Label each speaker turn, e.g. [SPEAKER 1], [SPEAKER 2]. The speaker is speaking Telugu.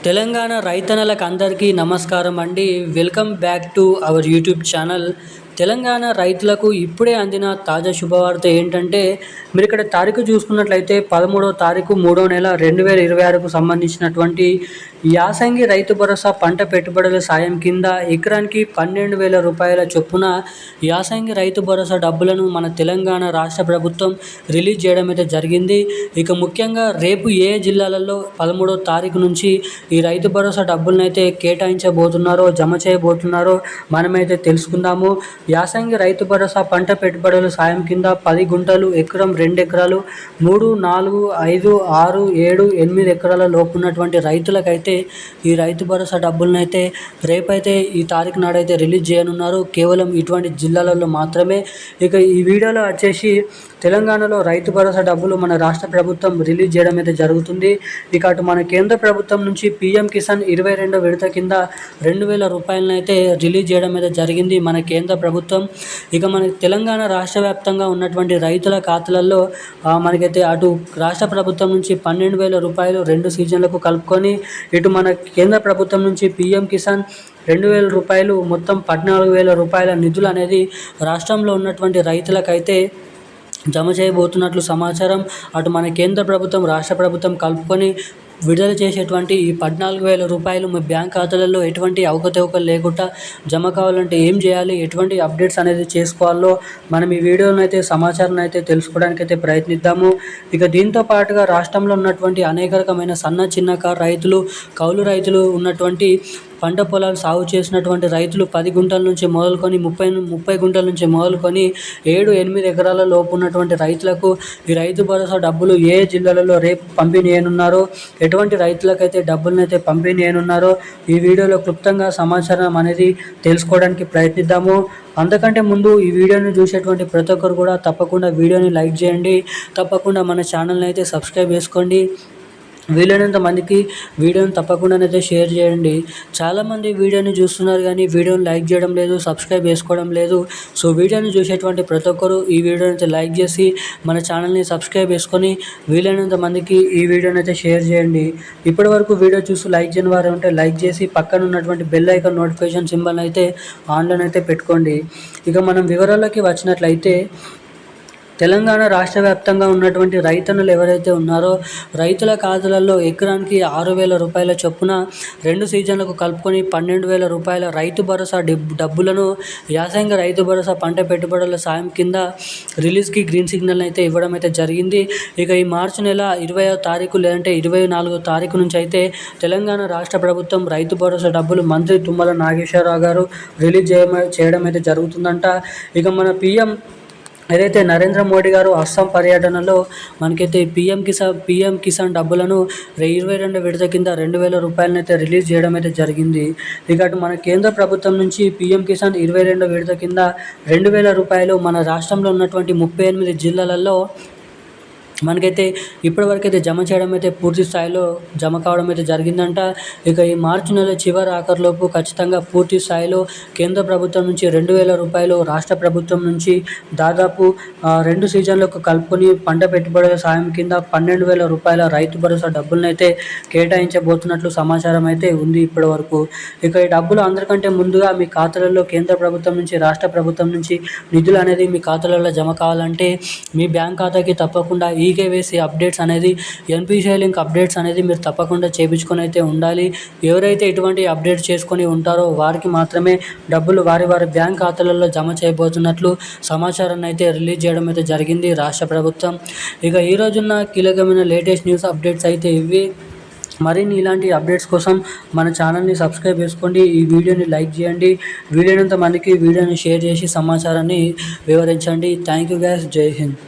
[SPEAKER 1] తెలంగాణ రైతన్నలకు అందరికీ నమస్కారం అండి. Welcome back to our YouTube channel. Telangana రైతులకు ఇప్పుడే అందిన తాజా శుభవార్త ఏంటంటే, మీరు ఇక్కడ తారీఖు చూసుకున్నట్లయితే 13వ తారీఖు 3వ నెల 2026కు సంబంధించినటువంటి యాసంగి రైతు భరోసా పంట పెట్టుబడుల సాయం కింద ఎకరానికి 12,000 రూపాయల చొప్పున యాసంగి రైతు భరోసా డబ్బులను మన తెలంగాణ రాష్ట్ర ప్రభుత్వం రిలీజ్ చేయడం అయితే జరిగింది. ఇక ముఖ్యంగా రేపు ఏ జిల్లాలలో 13వ తారీఖు నుంచి ఈ రైతు భరోసా డబ్బులను అయితే కేటాయించబోతున్నారో, జమ చేయబోతున్నారో మనమైతే తెలుసుకుందాము. యాసంగి రైతు భరోసా పంట పెట్టుబడుల సాయం కింద 10 గుంటలు, ఎకరం, 2 ఎకరాలు, 3, 4, 5, 6, 7, 8 ఎకరాల లోపు ఉన్నటువంటి రైతులకైతే ఈ రైతు భరోసా డబ్బులను అయితే రేపైతే ఈ తారీఖు నాడైతే రిలీజ్ చేయనున్నారు. కేవలం ఇటువంటి జిల్లాలలో మాత్రమే. ఇక ఈ వీడియోలో వచ్చేసి తెలంగాణలో రైతు భరోసా డబ్బులు మన రాష్ట్ర ప్రభుత్వం రిలీజ్ చేయడం అయితే జరుగుతుంది. ఇక అటు మన కేంద్ర ప్రభుత్వం నుంచి పీఎం కిసాన్ 22వ విడత కింద 2,000 రూపాయలను అయితే రిలీజ్ చేయడం అయితే జరిగింది మన కేంద్ర ప్రభుత్వం. ఇక మన తెలంగాణ రాష్ట్ర వ్యాప్తంగా ఉన్నటువంటి రైతుల ఖాతాలలో మనకైతే అటు రాష్ట్ర ప్రభుత్వం నుంచి 12,000 రూపాయలు 2 సీజన్లకు కలుపుకొని, ఇటు మన కేంద్ర ప్రభుత్వం నుంచి పీఎం కిసాన్ 2,000 రూపాయలు, మొత్తం 14,000 రూపాయల నిధులు అనేది రాష్ట్రంలో ఉన్నటువంటి రైతులకైతే జమ చేయబోతున్నట్లు సమాచారం. అటు మన కేంద్ర ప్రభుత్వం, రాష్ట్ర ప్రభుత్వం కలుపుకొని విడుదల చేసేటువంటి ఈ 14,000 రూపాయలు మీ బ్యాంక్ ఖాతాలలో ఎటువంటి అవకతవకలు లేకుండా జమ కావాలంటే ఏం చేయాలి, ఎటువంటి అప్డేట్స్ అనేది చేసుకోవాలో మనం ఈ వీడియోలో అయితే సమాచారం అయితే తెలుసుకోవడానికి అయితే ప్రయత్నిద్దాము. ఇక దీంతో పాటుగా రాష్ట్రంలో ఉన్నటువంటి అనేక రకమైన సన్న చిన్నకారు రైతులు, కౌలు రైతులు ఉన్నటువంటి పంట పొలాలు సాగు చేసినటువంటి రైతులు 10 గుంటల నుంచి మొదలుకొని 30 గుంటల నుంచి మొదలుకొని 7, 8 ఎకరాల లోపు ఉన్నటువంటి రైతులకు ఈ రైతు భరోసా డబ్బులు ఏ జిల్లాలలో రేపు పంపిణీ చేయనున్నారో, ఎటువంటి రైతులకైతే డబ్బులను అయితే పంపిణీ చేయనున్నారో ఈ వీడియోలో క్లుప్తంగా సమాచారం అనేది తెలుసుకోవడానికి ప్రయత్నిద్దాము. అంతకంటే ముందు ఈ వీడియోని చూసేటువంటి ప్రతి ఒక్కరు కూడా తప్పకుండా వీడియోని లైక్ చేయండి. తప్పకుండా మన ఛానల్ని అయితే సబ్స్క్రైబ్ చేసుకోండి. వీలైనంత మందికి వీడియోని తప్పకుండానైతే షేర్ చేయండి. చాలామంది వీడియోని చూస్తున్నారు కానీ వీడియోని లైక్ చేయడం లేదు, సబ్స్క్రైబ్ చేసుకోవడం లేదు. సో వీడియోని చూసేటువంటి ప్రతి ఒక్కరు ఈ వీడియోని అయితే లైక్ చేసి మన ఛానల్ని సబ్స్క్రైబ్ చేసుకొని వీలైనంత మందికి ఈ వీడియోని అయితే షేర్ చేయండి. ఇప్పటి వరకు వీడియో చూసి లైక్ చేయని వారు ఉంటే లైక్ చేసి పక్కన ఉన్నటువంటి బెల్ ఐకాన్ నోటిఫికేషన్ సింబల్ అయితే ఆన్లో అయితే పెట్టుకోండి. ఇక మనం వివరాల్లోకి వచ్చినట్లయితే, తెలంగాణ రాష్ట్ర వ్యాప్తంగా ఉన్నటువంటి రైతన్నలు ఎవరైతే ఉన్నారో రైతుల ఖాతాలలో ఎకరానికి 6,000 రూపాయల చొప్పున 2 సీజన్లకు కలుపుకొని 12,000 రూపాయల రైతు భరోసా డబ్బులను యాసంగి రైతు భరోసా పంట పెట్టుబడుల సాయం కింద రిలీజ్కి గ్రీన్ సిగ్నల్ అయితే ఇవ్వడం అయితే జరిగింది. ఇక ఈ మార్చి నెల 20వ తారీఖు లేదంటే 24వ తారీఖు నుంచి అయితే తెలంగాణ రాష్ట్ర ప్రభుత్వం రైతు భరోసా డబ్బులు మంత్రి తుమ్మల నాగేశ్వరరావు గారు రిలీజ్ చేయడం అయితే జరుగుతుందంట. ఇక మన పీఎం ఏదైతే నరేంద్ర మోడీ గారు అస్సాం పర్యటనలో మనకైతే పీఎం కిసాన్ డబ్బులను 22వ విడత కింద 2,000 రూపాయలను అయితే రిలీజ్ చేయడం అయితే జరిగింది. ఇక అటు మన కేంద్ర ప్రభుత్వం నుంచి పీఎం కిసాన్ 22వ విడత కింద 2,000 రూపాయలు మన రాష్ట్రంలో ఉన్నటువంటి 38 జిల్లాలలో మనకైతే ఇప్పటివరకైతే జమ చేయడం అయితే పూర్తి స్థాయిలో జమ కావడం అయితే జరిగిందంట. ఇక ఈ మార్చి నెల చివరి ఆఖరిలోపు ఖచ్చితంగా పూర్తి స్థాయిలో కేంద్ర ప్రభుత్వం నుంచి 2,000 రూపాయలు, రాష్ట్ర ప్రభుత్వం నుంచి దాదాపు 2 సీజన్లకు కలుపుకొని పంట పెట్టుబడుల సాయం కింద 12,000 రూపాయల రైతు భరోసా డబ్బులను అయితే కేటాయించబోతున్నట్లు సమాచారం అయితే ఉంది ఇప్పటి వరకు. ఇక ఈ డబ్బులు అందరికంటే ముందుగా మీ ఖాతాలలో కేంద్ర ప్రభుత్వం నుంచి, రాష్ట్ర ప్రభుత్వం నుంచి నిధులు అనేది మీ ఖాతాలలో జమ కావాలంటే మీ బ్యాంక్ ఖాతాకి తప్పకుండా ఈకేవైసీ అప్డేట్స్ అనేది, ఎన్పిసిఐ లింక్ అప్డేట్స్ అనేది మీరు తప్పకుండా చేయించుకొని అయితే ఉండాలి. ఎవరైతే ఇటువంటి అప్డేట్స్ చేసుకొని ఉంటారో వారికి మాత్రమే డబ్బులు వారి బ్యాంక్ ఖాతాలలో జమ చేయబోతున్నట్లు సమాచారాన్ని అయితే రిలీజ్ చేయడం అయితే జరిగింది రాష్ట్ర ప్రభుత్వం. ఇక ఈ రోజున్న కీలకమైన లేటెస్ట్ న్యూస్ అప్డేట్స్ అయితే ఇవి. మరిన్ని ఇలాంటి అప్డేట్స్ కోసం మన ఛానల్ని సబ్స్క్రైబ్ చేసుకోండి. ఈ వీడియోని లైక్ చేయండి. వీలైనంత మందికి వీడియోని షేర్ చేసి సమాచారాన్ని వివరించండి. Thank you guys. జై హింద్.